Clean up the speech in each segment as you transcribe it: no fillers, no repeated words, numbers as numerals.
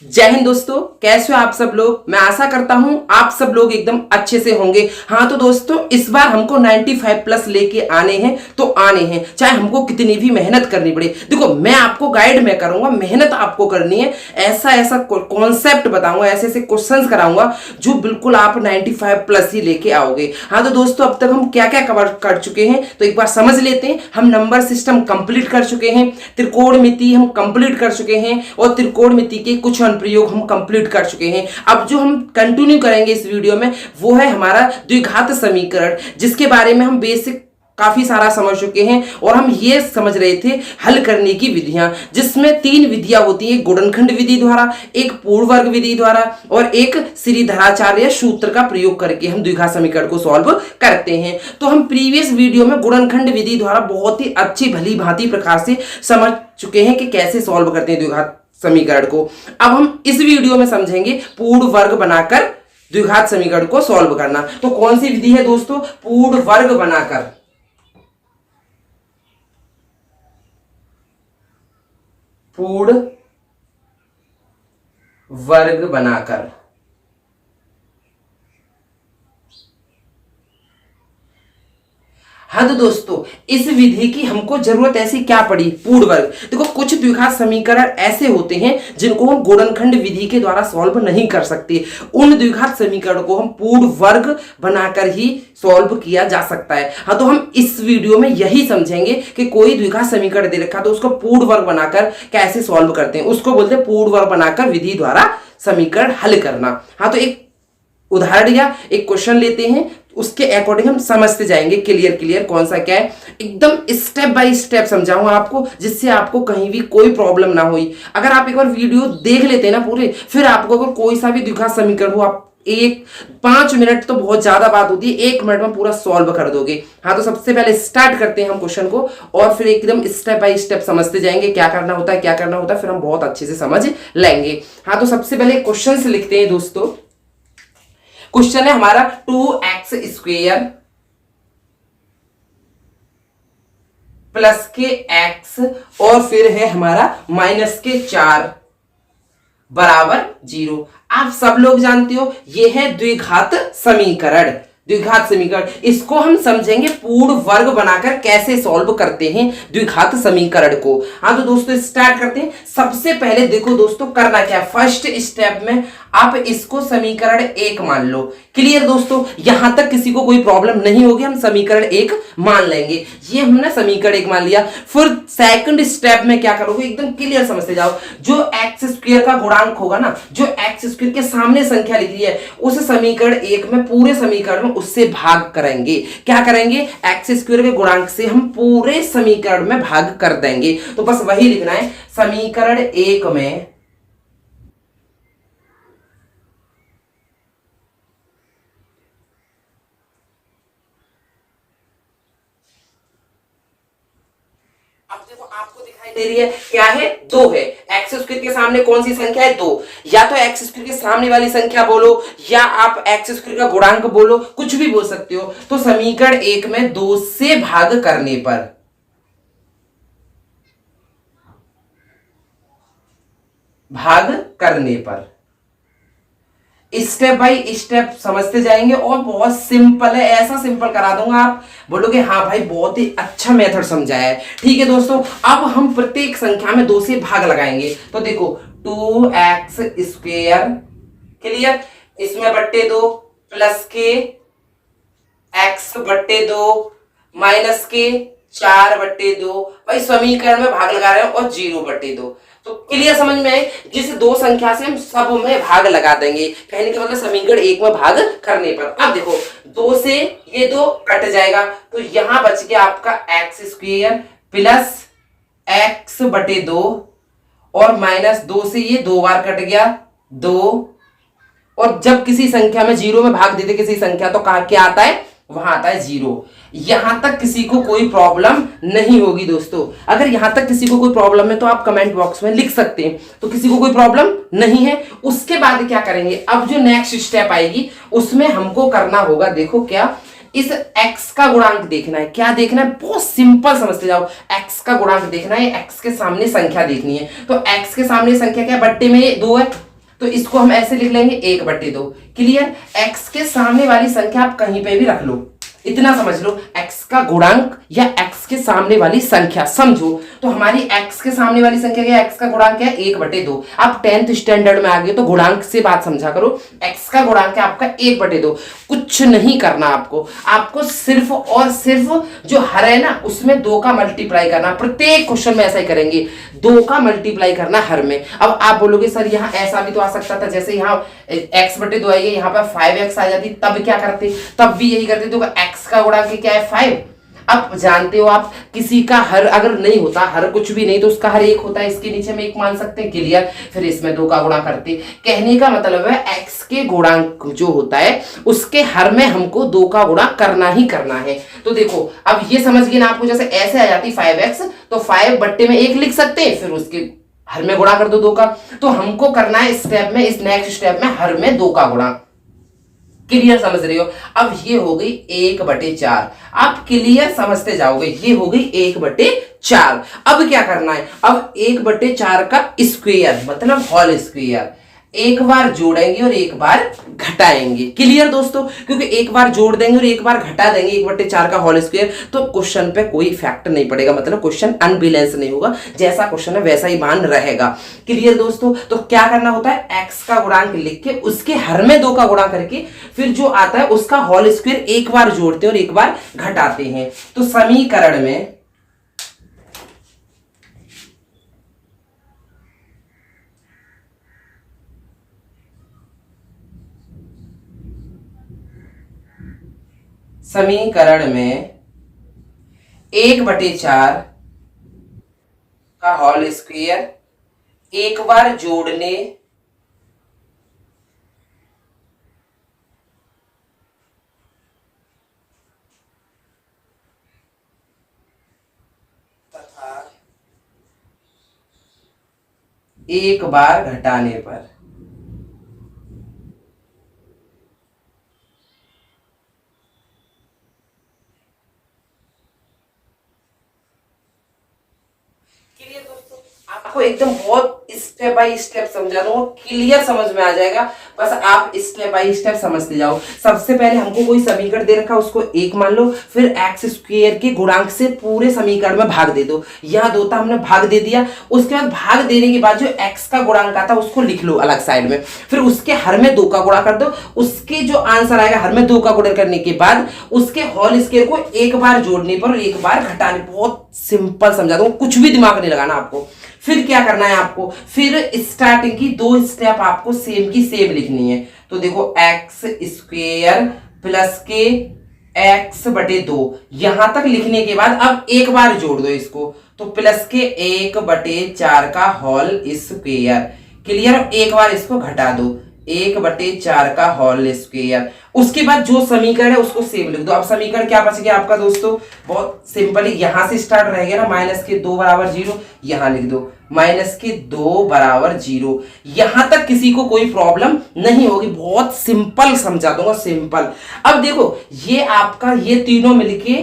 जय हिंद दोस्तों, कैसे हो आप सब लोग। मैं आशा करता हूं आप सब लोग एकदम अच्छे से होंगे। हाँ तो दोस्तों, इस बार हमको 95 प्लस लेके आने हैं तो आने हैं, चाहे हमको कितनी भी मेहनत करनी पड़े। देखो, मैं आपको गाइड मैं करूंगा, मेहनत आपको करनी है। ऐसा ऐसा कॉन्सेप्ट बताऊंगा, ऐसे ऐसे क्वेश्चंस कराऊंगा जो बिल्कुल आप 95 प्लस ही लेके आओगे। हाँ तो दोस्तों, अब तक हम क्या क्या कवर कर चुके हैं तो एक बार समझ लेते हैं। हम नंबर सिस्टम कंप्लीट कर चुके हैं, त्रिकोणमिति हम कंप्लीट कर चुके हैं और त्रिकोणमिति के कुछ अनुप्रयोग हम कंप्लीट कर चुके हैं। अब जो हम कंटिन्यू करेंगे इस वीडियो में वो है हमारा द्विघात समीकरण, जिसके बारे में हम बेसिक काफी सारा समझ चुके हैं और हम ये समझ रहे थे हल करने की विधियां, जिसमें तीन विधियां होती हैं, गुणनखंड विधि द्वारा, एक पूर्ण वर्ग विधि द्वारा और एक श्रीधराचार्य सूत्र का प्रयोग करके हम द्विघात समीकरण को सॉल्व करते हैं। तो हम प्रीवियस वीडियो में गुणनखंड विधि द्वारा बहुत ही अच्छी भली भांति प्रकार से समझ चुके हैं कि कैसे सॉल्व करते हैं द्विघात समीकरण को। अब हम इस वीडियो में समझेंगे पूर्ण वर्ग बनाकर द्विघात समीकरण को सॉल्व करना। तो कौन सी विधि है दोस्तों? पूर्ण वर्ग बनाकर। पूर्ण वर्ग बनाकर। हाँ तो दोस्तों, इस विधि की हमको जरूरत ऐसी क्या पड़ी? पूर्ण वर्ग। देखो, कुछ द्विघात समीकरण ऐसे होते हैं जिनको हम गुणनखंड विधि के द्वारा सॉल्व नहीं कर सकते। उन द्विघात समीकरण को हम पूर्ण वर्ग बनाकर ही सॉल्व किया जा सकता है। हाँ तो हम इस वीडियो में यही समझेंगे कि कोई द्विघात समीकरण दे रखा तो उसको पूर्ण वर्ग बनाकर कैसे सॉल्व करते हैं, उसको बोलते हैं पूर्ण वर्ग बनाकर विधि द्वारा समीकरण हल करना। हाँ तो एक उदाहरण या एक क्वेश्चन लेते हैं, उसके अकॉर्डिंग हम समझते जाएंगे क्लियर कौन सा क्या है। एकदम स्टेप बाय स्टेप समझाऊंगा आपको, जिससे आपको कहीं भी कोई प्रॉब्लम ना हुई। अगर आप एक बार वीडियो देख लेते हैं ना पूरे, फिर आपको अगर कोई सा भी द्विघात समीकरण हो, आप 5 मिनट तो बहुत ज्यादा बात होती है, 1 मिनट में पूरा सॉल्व कर दोगे। हाँ तो सबसे पहले स्टार्ट करते हैं हम क्वेश्चन को और फिर एकदम स्टेप बाय स्टेप समझते जाएंगे क्या करना होता है क्या करना होता है, फिर हम बहुत अच्छे से समझ लेंगे। हाँ तो सबसे पहले क्वेश्चन से लिखते हैं दोस्तों। क्वेश्चन है हमारा 2x² प्लस के x और फिर है हमारा माइनस के 4 बराबर 0। आप सब लोग जानते हो ये है द्विघात समीकरण। द्विघात समीकरण, इसको हम समझेंगे पूर्ण वर्ग बनाकर कैसे सॉल्व करते हैं द्विघात समीकरण को। हाँ तो दोस्तों स्टार्ट करते हैं। सबसे पहले देखो दोस्तों, करना क्या है, फर्स्ट स्टेप में आप इसको समीकरण 1 मान लो। क्लियर दोस्तों, यहां तक किसी को कोई प्रॉब्लम नहीं होगी, हम समीकरण 1 मान लेंगे। ये हमने समीकरण 1 मान लिया। फिर सेकंड स्टेप में क्या करोगे, एकदम क्लियर समझते जाओ। जो x² का गुणांक होगा ना, जो x² के सामने संख्या लिखी है, उस समीकरण 1 में पूरे समीकरण में उससे भाग करेंगे। क्या करेंगे? x² के गुणांक से हम पूरे समीकरण में भाग कर देंगे। तो बस वही लिखना है, समीकरण 1 में आपको दिखाई दे रही है क्या है? 2 है। x² के सामने कौन सी संख्या है? 2। या तो x² के सामने वाली संख्या बोलो या आप x² का गुणांक बोलो, कुछ भी बोल सकते हो। तो समीकरण 1 में 2 से भाग करने पर, स्टेप बाय स्टेप समझते जाएंगे और बहुत सिंपल है। ऐसा सिंपल करा दूंगा आप बोलोगे हाँ भाई बहुत ही अच्छा मेथड समझाया है। ठीक है दोस्तों, अब हम प्रत्येक संख्या में 2 से भाग लगाएंगे। तो देखो 2x², क्लियर, इसमें बट्टे 2 प्लस के x/2 माइनस के 4/2। भाई समीकरण में भाग लगा रहे हैं और 0/2। तो क्लियर समझ में आए? जिस 2 संख्या से हम सब में भाग लगा देंगे, कहने का मतलब समीकरण 1 में भाग करने पर। अब देखो 2 से ये 2 कट जाएगा तो यहां बच गया आपका x² प्लस x/2 और माइनस 2 से ये 2 बार कट गया 2। और जब किसी संख्या में 0 में भाग देते किसी संख्या, तो कहा क्या आता है? वहां आता है 0। यहां तक किसी को कोई प्रॉब्लम नहीं होगी दोस्तों। अगर यहां तक किसी को कोई प्रॉब्लम है तो आप कमेंट बॉक्स में लिख सकते हैं। तो किसी को कोई प्रॉब्लम नहीं है। उसके बाद क्या करेंगे, अब जो नेक्स्ट स्टेप आएगी उसमें हमको करना होगा, देखो क्या, इस x का गुणांक देखना है। क्या देखना है? बहुत सिंपल समझते जाओ। x का गुणांक देखना है, x के सामने संख्या देखनी है। तो x के सामने संख्या क्या है? बट्टे में 2 है, तो इसको हम ऐसे लिख लेंगे 1/2। क्लियर। x के सामने वाली संख्या आप कहीं पे भी रख लो, इतना समझ लो, x का गुणांक या x के सामने वाली संख्या समझो। तो हमारी x के सामने वाली संख्या क्या है, x का गुणांक क्या है 1/2। आप 10th स्टैंडर्ड में आ गए तो गुणांक से बात समझा करो। x का गुणांक है आपका 1/2। कुछ नहीं करना आपको, आपको सिर्फ और सिर्फ जो हर है ना उसमें 2 का मल्टीप्लाई करना। प्रत्येक क्वेश्चन में ऐसा ही करेंगे, 2 का मल्टीप्लाई करना हर में। अब आप बोलोगे सर यहाँ ऐसा भी तो आ सकता था, जैसे यहाँ x/2 आई है, यहाँ पर 5x आ जाती, तब क्या करते, तब भी यही करते। तो x का गुणांक क्या है 5। अब जानते हो आप, किसी का हर अगर नहीं होता, हर कुछ भी नहीं तो उसका हर 1 होता है, इसके नीचे में 1 मान सकते हैं। क्लियर। फिर इसमें 2 का गुणा करते। कहने का मतलब है x के गुणांक जो होता है उसके हर में हमको 2 का गुणा करना ही करना है। तो देखो अब ये समझ गए ना आपको, जैसे ऐसे आ जाती 5x तो 5 बट्टे में 1 लिख सकते हैं, फिर उसके हर में गुणा कर दो 2 का। तो हमको करना है स्टेप में, इस नेक्स्ट स्टेप में हर में 2 का गुणा। क्लियर समझ रहे हो। अब ये हो गई 1/4। आप क्लियर समझते जाओगे, ये हो गई 1/4। अब क्या करना है, अब 1/4 का स्क्वायर मतलब होल स्क्वायर, एक बार जोड़ेंगे और एक बार घटाएंगे। क्लियर दोस्तों, क्योंकि एक बार जोड़ देंगे और एक बार घटा देंगे 1/4 का होल स्क्वायर तो क्वेश्चन पे कोई इफेक्ट नहीं पड़ेगा, मतलब क्वेश्चन अनबैलेंस नहीं होगा, जैसा क्वेश्चन है वैसा ही मान रहेगा। क्लियर दोस्तों। तो क्या करना होता है, x का गुणांक लिख के उसके हर में 2 का गुणा करके फिर जो आता है उसका होल स्क्वायर एक बार जोड़ते हैं और एक बार घटाते हैं। तो समीकरण में समीकरण में 1/4 का होल स्क्वायर एक बार जोड़ने तथा एक बार घटाने पर आपको एकदम बहुत स्टेप बाय स्टेप समझा दूंगा, क्लियर समझ में आ जाएगा। बस आप स्टेप बाय स्टेप समझते जाओ। सबसे पहले हमको कोई समीकरण दे रखा उसको 1 मान लो, फिर एक्स स्क्वायर के गुणांक से पूरे समीकरण में भाग दे दो। यहाँ 2 था हमने भाग दे दिया, उसके बाद भाग देने के बाद जो एक्स का गुणांक आता है उसको लिख लो अलग साइड में, फिर उसके हर में 2 का गुणा कर दो। उसके जो आंसर आएगा हर में 2 का गुणा करने के बाद उसके होल स्क्वायर को एक बार जोड़ने पर और एक बार घटाने। बहुत सिंपल समझा दूंगा, कुछ भी दिमाग नहीं लगाना आपको। फिर क्या करना है आपको, फिर स्टार्टिंग की 2 स्टेप आपको सेम की सेम लिखनी है। तो देखो एक्स स्क्वायर प्लस के x/2 यहां तक लिखने के बाद अब एक बार जोड़ दो इसको, तो प्लस के 1/4 का होल स्क्वायर। क्लियर। एक बार इसको घटा दो, 1/4 का होल स्क्वायर। उसके बाद जो समीकरण है उसको सेम लिख दो। अब समीकरण क्या बच गया आपका दोस्तों, बहुत सिंपली यहां से स्टार्ट रहेगा ना, -2 = 0, यहां लिख दो -2 = 0। यहां तक किसी को कोई प्रॉब्लम नहीं होगी, बहुत सिंपल समझा दूंगा, सिंपल। अब देखो ये आपका ये तीनों मिलके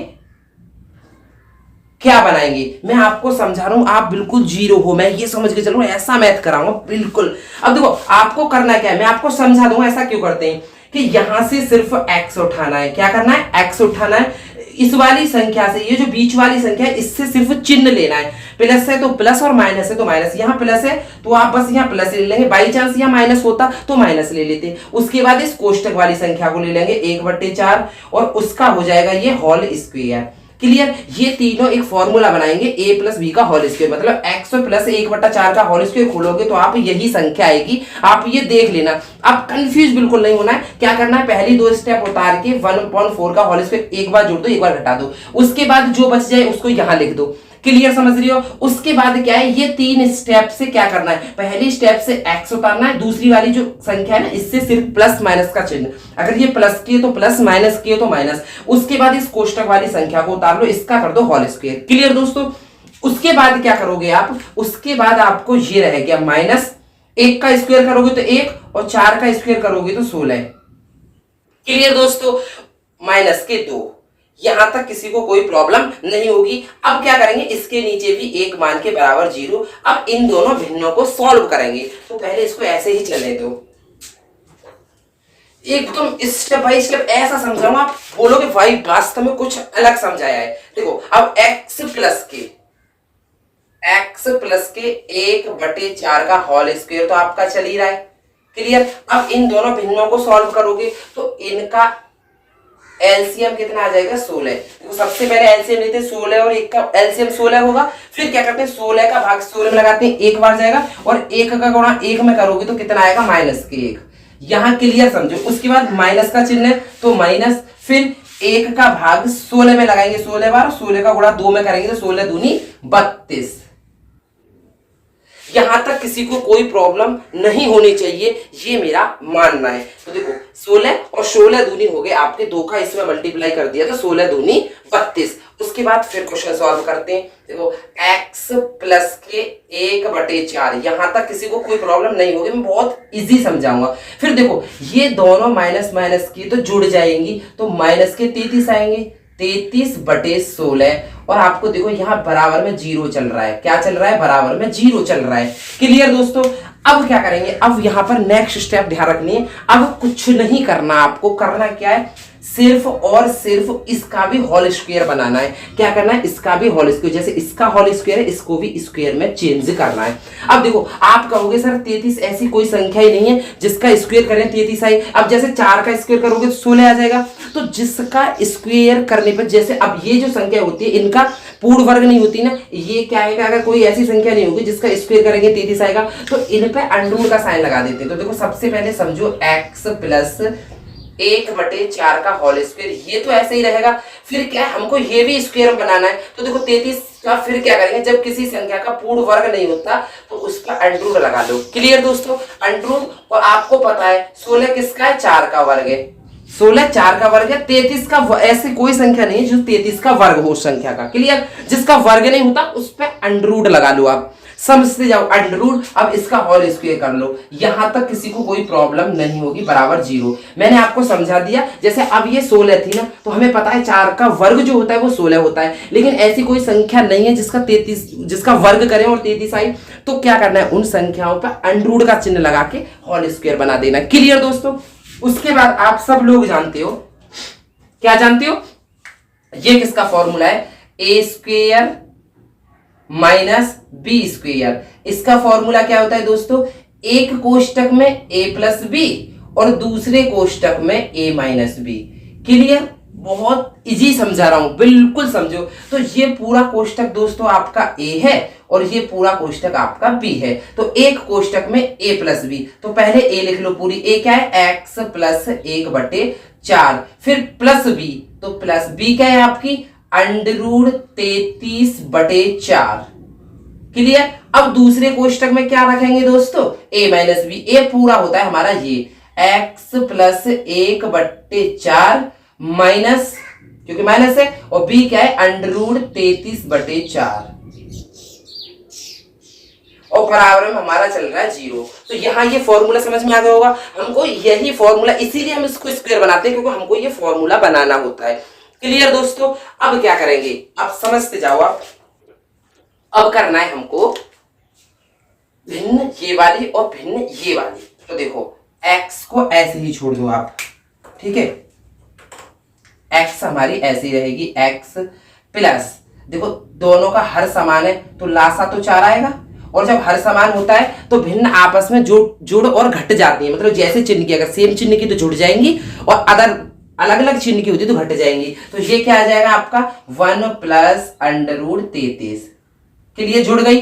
क्या बनाएंगे, मैं आपको समझा रहा हूं, आप बिल्कुल जीरो हो, मैं ये समझ के चलूंगा, ऐसा मैथ कराऊंगा बिल्कुल। अब देखो आपको करना क्या है, मैं आपको समझा दूंगा ऐसा क्यों करते हैं कि यहां से सिर्फ x उठाना है। क्या करना है, x उठाना है। इस वाली संख्या से, ये जो बीच वाली संख्या है इससे सिर्फ चिन्ह लेना है। प्लस है तो प्लस और माइनस है तो माइनस। यहाँ प्लस है तो आप बस यहाँ प्लस ले लेंगे, बाई चांस यहाँ माइनस होता तो माइनस ले लेते। उसके बाद इस कोष्टक वाली संख्या को ले लेंगे 1/4 और उसका हो जाएगा ये होल स्क्वायर। क्लियर। ये तीनों एक फॉर्मूला बनाएंगे a + b का होल स्क्वायर, मतलब x + 1/4 का होल स्क्वायर खोलोगे तो आप यही संख्या आएगी। आप ये देख लेना, आप कंफ्यूज बिल्कुल नहीं होना है। क्या करना है, पहली 2 स्टेप उतार के 1/4 का होल स्क्वायर एक बार जोड़ दो, एक बार घटा दो। उसके बाद जो बच जाए उसको यहां लिख दो। क्लियर समझ रही हो। उसके बाद क्या है, ये 3 स्टेप से क्या करना है, पहली स्टेप से x उतारना है, दूसरी वाली जो संख्या है ना इससे सिर्फ प्लस माइनस का चिन्ह, अगर ये प्लस की है तो प्लस, माइनस की है तो माइनस। उसके बाद इस कोष्टक वाली संख्या को उतार लो, इसका कर दो होल स्क्वायर। क्लियर दोस्तों। उसके बाद क्या करोगे आप, उसके बाद आपको ये रह गया -1 का स्क्वायर करोगे तो 1 और 4 का स्क्वायर करोगे तो 16। क्लियर दोस्तों। -2 यहां तक किसी को कोई प्रॉब्लम नहीं होगी। अब क्या करेंगे, इसके नीचे भी एक मान के बराबर 0। अब इन दोनों भिन्नों को सॉल्व करेंगे। तो पहले इसको ऐसे ही चलने दो, एकदम स्टेप बाय स्टेप ऐसा समझाऊंगा, आप बोलोगे भाई वास्तव में कुछ अलग समझाया है। देखो अब x प्लस के 1/4 का होल स्क्वायर तो आपका चल ही रहा है, क्लियर। अब इन दोनों भिन्नों को सॉल्व करोगे तो इनका एलसीएम कितना आ जाएगा, 16। तो सबसे पहले एलसीएम लेते हैं 16 और 1 का एलसीएम 16 होगा। फिर क्या करते हैं, 16 का भाग 16 में लगाते हैं, 1 बार जाएगा और 1 का गुणा 1 में करोगे तो कितना आएगा, -1। यहां क्लियर समझो। उसके बाद माइनस का चिन्ह है तो माइनस, फिर 1 का भाग 16 में लगाएंगे 16 बार, 16 का गुणा 2 में करेंगे तो 16 दूनी 32। यहां तक किसी को कोई प्रॉब्लम नहीं होनी चाहिए, ये मेरा मानना है। तो देखो 16 और 16 दूनी हो गए आपके, 2 का इसमें मल्टीप्लाई कर दिया तो 16 दूनी 32। उसके बाद फिर क्वेश्चन सॉल्व करते हैं। देखो x प्लस के 1/4, यहां तक किसी को कोई प्रॉब्लम नहीं होगी, मैं बहुत इजी समझाऊंगा। फिर देखो ये दोनों माइनस माइनस की तो जुड़ जाएंगी तो माइनस के 33 आएंगे, 33/16। और आपको देखो यहाँ बराबर में 0 चल रहा है, क्या चल रहा है, बराबर में 0 चल रहा है, क्लियर दोस्तों। अब क्या करेंगे, अब यहाँ पर नेक्स्ट स्टेप ध्यान रखनी है। अब कुछ नहीं करना, आपको करना क्या है, सिर्फ और सिर्फ इसका भी होल स्क्वायर बनाना है। क्या करना है, इसका भी होल स्क्वायर, जैसे इसका होल स्क्वायर है इसको भी स्क्वायर में चेंज करना है। अब देखो आप कहोगे सर 33 ऐसी कोई संख्या ही नहीं है जिसका स्क्वायर करें 33 आए। अब जैसे 4 का स्क्वायर करोगे तो 16 आ जाएगा। तो जिसका स्क्वायर करने पर, जैसे अब ये जो संख्या होती है इनका पूर्ण वर्ग नहीं होती ना, ये क्या आएगा, अगर कोई ऐसी संख्या नहीं होगी जिसका स्क्वायर करेंगे 33 आएगा तो इन पे अंडर का साइन लगा देते हैं। तो देखो सबसे पहले समझो x प्लस 1/4 का होल स्क्वायर, ये तो ऐसे ही रहेगा। फिर क्या है, हमको ये भी स्क्वायर बनाना है। तो देखो 33 का फिर क्या करेंगे, जब किसी संख्या का पूर्ण वर्ग नहीं होता तो उसका अंडर लगा लो, क्लियर दोस्तों, अंडर। और आपको पता है 16 किसका है, 4 का वर्ग है, 16 4 का वर्ग है। 33 का ऐसी कोई संख्या नहीं है जो 33 का वर्ग हो संख्या का, क्लियर। जिसका वर्ग नहीं होता उस पर अंडर लगा लो, आप समझते जाओ, अंडर। अब इसका होल स्क्वायर कर लो, यहां तक किसी को कोई प्रॉब्लम नहीं होगी, बराबर 0। मैंने आपको समझा दिया। जैसे अब ये 16 थी ना, तो हमें पता है 4 का वर्ग जो होता है वो 16 होता है, लेकिन ऐसी कोई संख्या नहीं है जिसका वर्ग करें और 33 आई। तो क्या करना है, उन संख्याओं पर अंडर का चिन्ह लगा के होल स्क्वायर बना देना, क्लियर दोस्तों। उसके बाद आप सब लोग जानते हो, क्या जानते हो, ये किसका फॉर्मूला है, a² माइनस b²। इसका फॉर्मूला क्या होता है दोस्तों, एक कोष्टक में a प्लस बी और दूसरे कोष्टक में a माइनस बी, क्लियर। बहुत इजी समझा रहा हूं, बिल्कुल समझो। तो ये पूरा कोष्टक दोस्तों आपका a है और ये पूरा कोष्टक आपका b है। तो एक कोष्टक में a प्लस बी, तो पहले a लिख लो पूरी, a क्या है, x प्लस 1/4, फिर प्लस b, तो प्लस b क्या है आपकी, अंडर 33/4, क्लियर। अब दूसरे कोष्टक में क्या रखेंगे दोस्तों, a माइनस बी। a पूरा होता है हमारा ये x प्लस 1/4 माइनस, क्योंकि माइनस है, और b क्या है, अंडर 33/4, और बराबर में हमारा चल रहा है 0। तो यहाँ ये फॉर्मूला समझ में आ गया होगा। हमको यही फॉर्मूला, इसीलिए हम इसको स्क्वायर बनाते हैं, क्योंकि हमको ये फॉर्मूला बनाना होता है, क्लियर दोस्तों। अब क्या करेंगे, अब समझते जाओ आप। अब करना है हमको भिन्न ये वाली और भिन्न ये वाली। तो देखो x को ऐसे ही छोड़ दो आप, ठीक है, x हमारी ऐसी रहेगी, x प्लस, देखो दोनों का हर समान है तो लासा तो 4 आएगा, और जब हर समान होता है तो भिन्न आपस में जुड़ और घट जाती है। मतलब जैसे चिन्ह की, अगर सेम चिन्ह की तो जुड़ जाएंगी और अदर अलग अलग चिन्ह की होती तो घट जाएंगी। तो ये क्या आ जाएगा आपका 1 प्लस अंडर 33, क्लियर, जुड़ गई।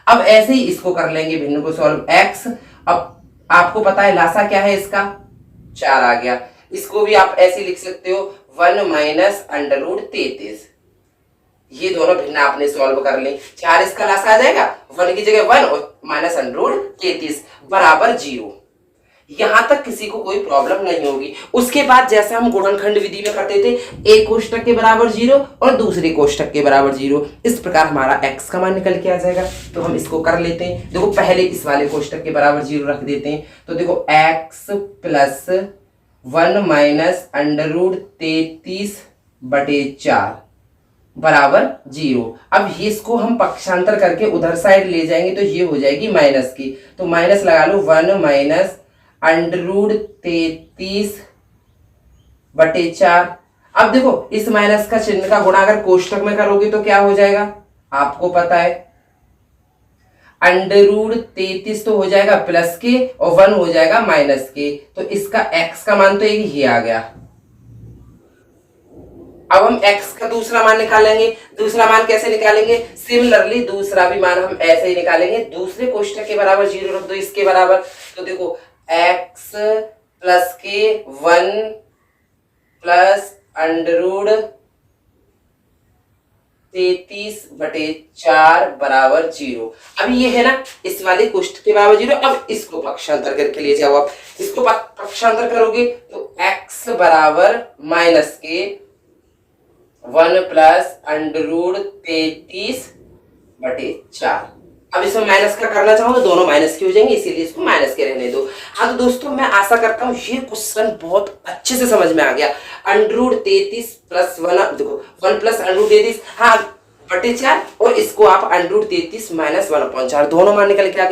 अब ऐसे ही इसको कर लेंगे भिन्न को सॉल्व, x, अब आपको पता है लासा क्या है इसका, 4 आ गया। इसको भी आप ऐसे लिख सकते हो 1 माइनस अंडर 33। ये दोनों भिन्न आपने सॉल्व कर ले, 4 इसका लासा आ जाएगा, 1 की जगह 1 और माइनस अंडर 33 बराबर 0। यहां तक किसी को कोई प्रॉब्लम नहीं होगी। उसके बाद जैसे हम गुणनखंड विधि में करते थे, एक कोष्टक के बराबर 0 और दूसरे कोष्टक के बराबर 0, इस प्रकार हमारा x का मान निकल के आ जाएगा। तो हम इसको कर लेते हैं। देखो पहले इस वाले कोष्टक के बराबर 0 रख देते हैं। तो देखो x प्लस 1 माइनस अंडर 33 बटे 4 बराबर 0। अब ये इसको हम पक्षांतर करके उधर साइड ले जाएंगे तो ये हो जाएगी माइनस की, तो माइनस लगा लो 1 माइनस √33 बटे 4। अब देखो इस माइनस का चिन्ह का गुणा अगर कोष्टक में करोगे तो क्या हो जाएगा, आपको पता है √33 तो हो जाएगा प्लस के और 1 हो जाएगा माइनस के, तो इसका x का मान तो ये आ गया। अब हम x का दूसरा मान निकालेंगे। दूसरा मान कैसे निकालेंगे, सिमिलरली दूसरा भी मान हम ऐसे ही निकालेंगे। दूसरे कोष्टक के बराबर 0 रख दो इसके बराबर, तो देखो x प्लस के 1 प्लस √33 बटे 4 बराबर 0। अब ये है ना इस वाले कोष्टक के बराबर 0। अब इसको पक्षांतर करके ले जाओ, आप इसको पक्षांतर करोगे तो x बराबर माइनस के 1 प्लस √33 बटे 4। अब इसमें माइनस का करना चाहो तो दोनों माइनस के हो जाएंगे, इसीलिए इसको माइनस के रहने दो। हाँ तो दोस्तों मैं आशा करता हूँ ये क्वेश्चन बहुत अच्छे से समझ में आ गया। √33 प्लस 1, देखो 1 प्लस √33 हाँ बटे 4, और इसको आप √33 माइनस 1/4 दोनों मान निकल के आ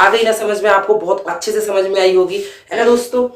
गई ना समझ में, आपको बहुत अच्छे से समझ में आई होगी, है ना दोस्तों।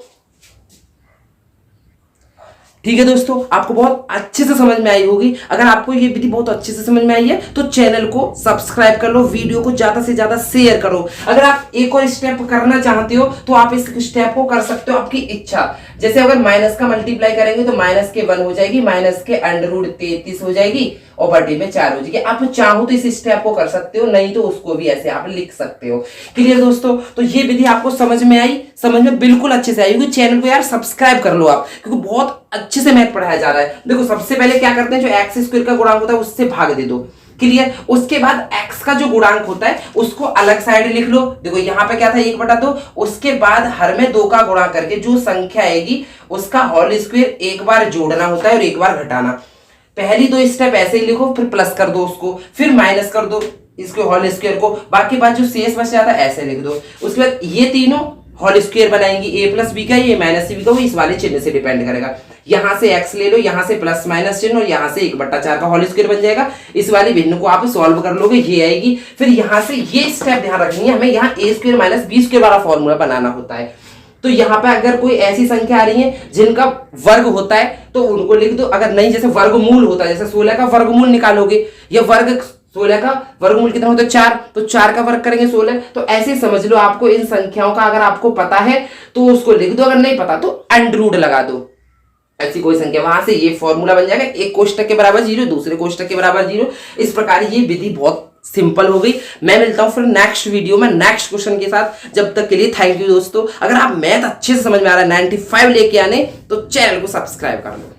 ठीक है दोस्तों, आपको बहुत अच्छे से समझ में आई होगी। अगर आपको ये विधि बहुत अच्छे से समझ में आई है तो चैनल को सब्सक्राइब कर लो, वीडियो को ज्यादा से ज्यादा शेयर करो। अगर आप एक और स्टेप करना चाहते हो तो आप इस स्टेप को कर सकते हो, आपकी इच्छा। जैसे अगर माइनस का मल्टीप्लाई करेंगे तो माइनस के 1 हो जाएगी, माइनस के √33 हो जाएगी और बटे में 4 हो जाएगी। आप चाहो तो इस स्टेप को कर सकते हो, नहीं तो उसको भी ऐसे आप लिख सकते हो। क्लियर दोस्तों, तो ये विधि आपको समझ में आई, समझ में बिल्कुल अच्छे से आई होगी। चैनल को यार सब्सक्राइब कर लो आप, क्योंकि बहुत अच्छे से मैथ पढ़ाया जा रहा है। देखो सबसे पहले क्या करते हैं, जो x² का गुणांक होता है उससे भाग दे दो, क्लियर। उसके बाद x का जो गुणांक होता है उसको अलग साइड लिख लो। देखो यहाँ पे क्या था 1/2, उसके बाद हर में 2 का गुणा करके जो संख्या आएगी उसका होल स्क्वायर एक बार जोड़ना होता है और एक बार घटाना। पहली 2 स्टेप ऐसे ही लिखो, फिर प्लस कर दो उसको, फिर माइनस कर दो इसके होल स्क्वायर को, बाकी बात जो शेष बच जाता है ऐसे लिख दो। उसके बाद ये तीनों होल स्क्वायर बनाएंगे, a प्लस बी का, ये माइनस सी बी का, वो इस वाले चिन्ह से डिपेंड करेगा। यहां से x ले लो, यहां से प्लस माइनस चिन्ह, और यहां से 1/4 का होल स्क्वायर बन जाएगा। इस वाली भिन्न को आप सॉल्व कर लोगे, ये आएगी। फिर यहां से ये स्टेप ध्यान रखनी है, हमें यहाँ a² माइनस b² वाला फॉर्मूला बनाना होता है। तो यहाँ पे अगर कोई ऐसी संख्या आ रही है जिनका वर्ग होता है तो उनको लिख दो, अगर नहीं जैसे वर्गमूल होता है, जैसे 16 का वर्गमूल निकालोगे, या 16 का वर्गमूल कितना होता है 4, तो 4 का वर्ग करेंगे 16। तो ऐसे समझ लो, आपको इन संख्याओं का अगर आपको पता है तो उसको लिख दो, अगर नहीं पता तो अंडर लगा दो, ऐसी कोई संख्या, वहां से ये फॉर्मूला बन जाएगा। एक कोष्टक के बराबर 0, दूसरे कोष्टक के बराबर 0। इस प्रकार ये विधि बहुत सिंपल हो गई। मैं मिलता हूं फिर नेक्स्ट वीडियो में नेक्स्ट क्वेश्चन के साथ। जब तक के लिए थैंक यू दोस्तों। अगर आप मैथ अच्छे से समझ में आ रहा है 95 लेके आने, तो चैनल को सब्सक्राइब कर लो।